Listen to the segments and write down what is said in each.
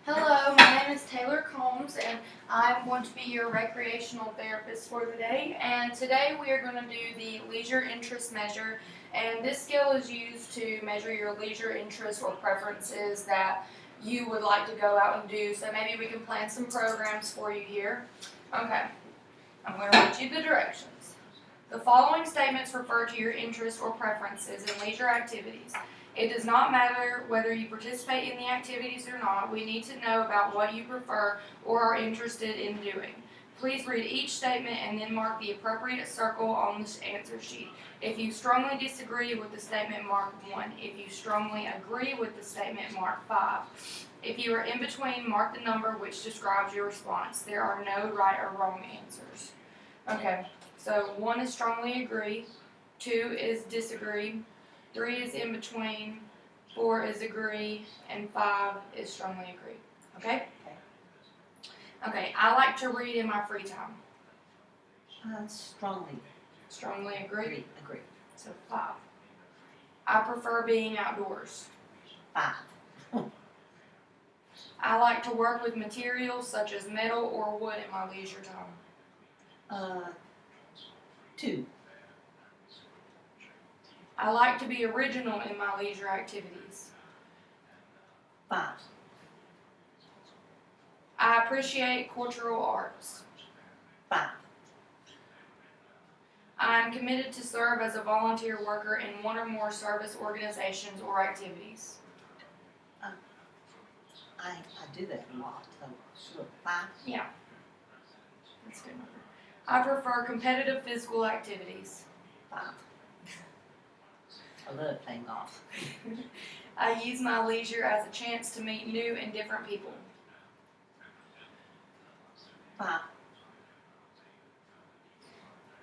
Hello, my name is Taylor Combs, and I'm going to be your recreational therapist for the day. And today we are going to do the leisure interest measure, and this scale is used to measure your leisure interests or preferences that you would like to go out and do. So maybe we can plan some programs for you here. Okay, I'm going to read you the directions. The following statements refer to your interests or preferences in leisure activities. It does not matter whether you participate in the activities or not. We need to know about what you prefer or are interested in doing. Please read each statement and then mark the appropriate circle on the answer sheet. If you strongly disagree with the statement, mark 1. If you strongly agree with the statement, mark 5. If you are in between, mark the number which describes your response. There are no right or wrong answers. Okay, so 1 is strongly agree, 2 is disagree, 3 is in between, 4 is agree, and 5 is strongly agree. Okay? Okay, I like to read in my free time. Strongly Strongly agree. agree. So 5. I prefer being outdoors. 5. I like to work with materials such as metal or wood in my leisure time. 2. I like to be original in my leisure activities. 5. I appreciate cultural arts. 5. I am committed to serve as a volunteer worker in one or more service organizations or activities. I do that a lot. So sure. 5. Yeah. That's a good number. I prefer competitive physical activities. 5. I love playing golf. I use my leisure as a chance to meet new and different people. 5.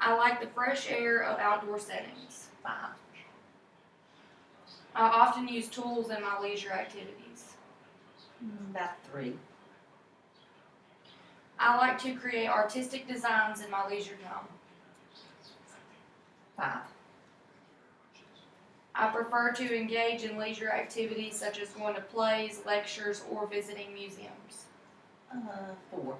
I like the fresh air of outdoor settings. 5. I often use tools in my leisure activities. About 3. I like to create artistic designs in my leisure time. 5. I prefer to engage in leisure activities such as going to plays, lectures, or visiting museums. 4.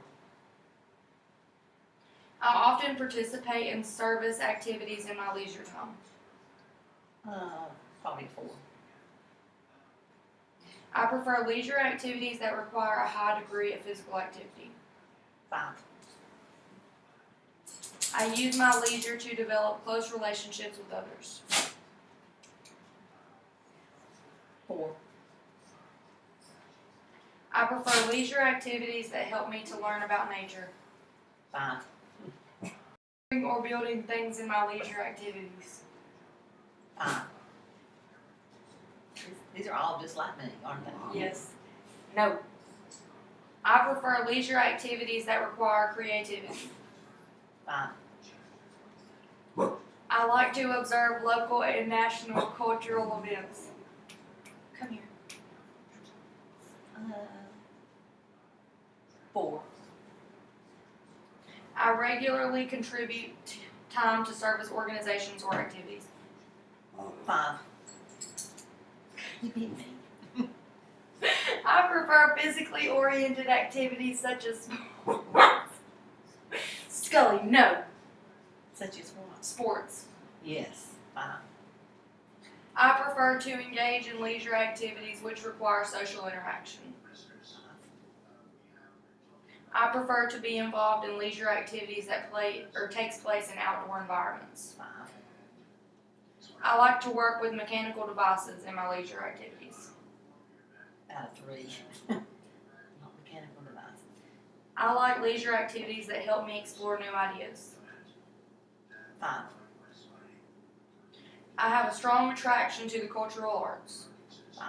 I often participate in service activities in my leisure time. Probably 4. I prefer leisure activities that require a high degree of physical activity. 5. I use my leisure to develop close relationships with others. 4. I prefer leisure activities that help me to learn about nature. 5. Or building things in my leisure activities. 5. These are all just like me, aren't they? Yes. No. I prefer leisure activities that require creativity. 5. I like to observe local and national cultural events. Come here. 4. I regularly contribute time to service organizations or activities. 5. You beat me. I prefer physically oriented activities such as Scully, no. Such as what? Sports. Yes. 5. I prefer to engage in leisure activities which require social interaction. I prefer to be involved in leisure activities that takes place in outdoor environments. 5. I like to work with mechanical devices in my leisure activities. Out of 3. Not mechanical devices. I like leisure activities that help me explore new ideas. 5. I have a strong attraction to the cultural arts. 5.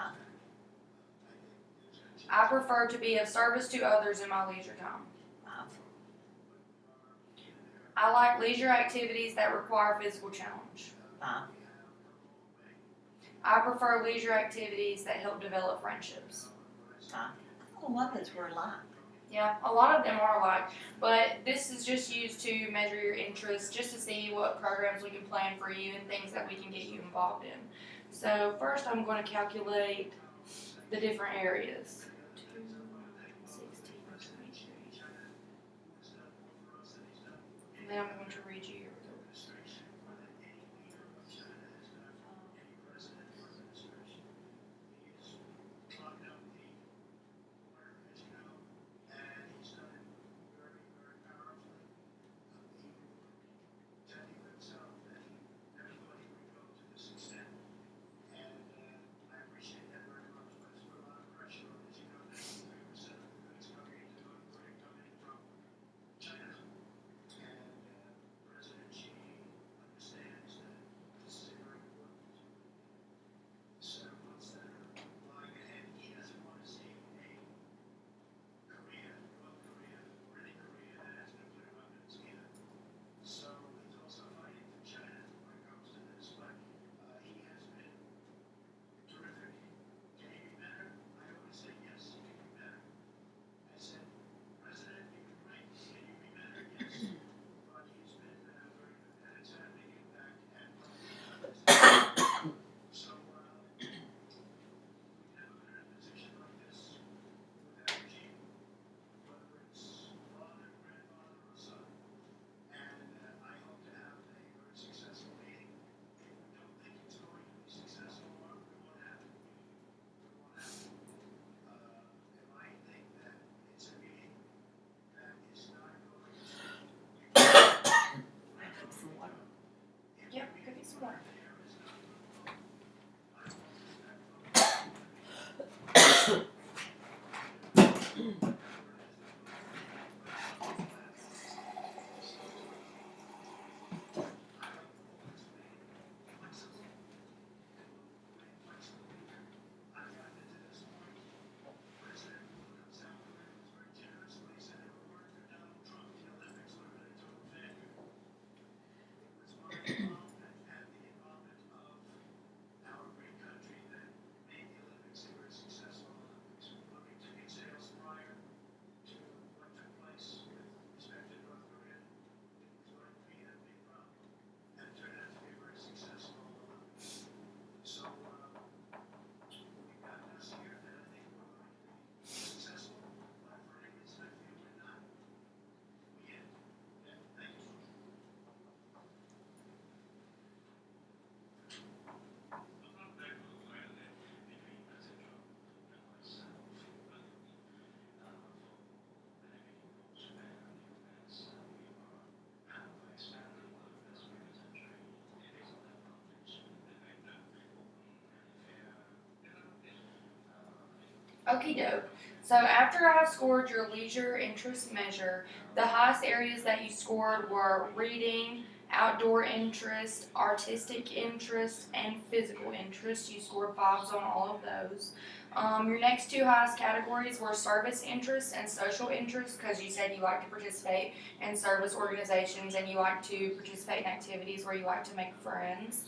I prefer to be of service to others in my leisure time. 5. I like leisure activities that require physical challenge. 5. I prefer leisure activities that help develop friendships. 5. A lot of those were alike. Yeah, a lot of them are alike, but this is just used to measure your interests, just to see what programs we can plan for you and things that we can get you involved in. So first I'm going to calculate the different areas. 2, then I'm going to read you your results. Some water. Yep, could be some more. Okie doke. So after I've scored your leisure interest measure, the highest areas that you scored were reading, outdoor interest, artistic interest, and physical interest. You scored 5s on all of those. Your next two highest categories were service interest and social interest because you said you like to participate in service organizations and you like to participate in activities where you like to make friends.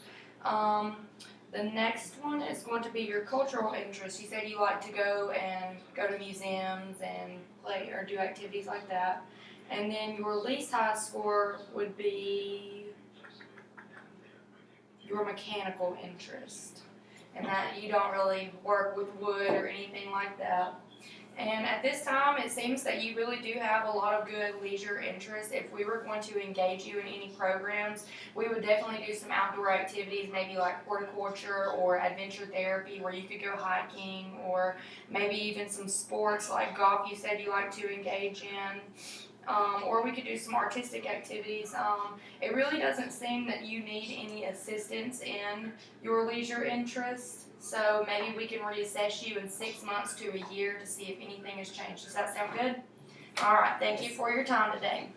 The next one is going to be your cultural interest. You said you like to go to museums and play or do activities like that. And then your least high score would be your mechanical interest. And that you don't really work with wood or anything like that. And at this time, it seems that you really do have a lot of good leisure interests. If we were going to engage you in any programs, we would definitely do some outdoor activities, maybe like horticulture or adventure therapy where you could go hiking, or maybe even some sports like golf you said you like to engage in. Or we could do some artistic activities. It really doesn't seem that you need any assistance in your leisure interests. So maybe we can reassess you in 6 months to a year to see if anything has changed. Does that sound good? All right. Thank you for your time today.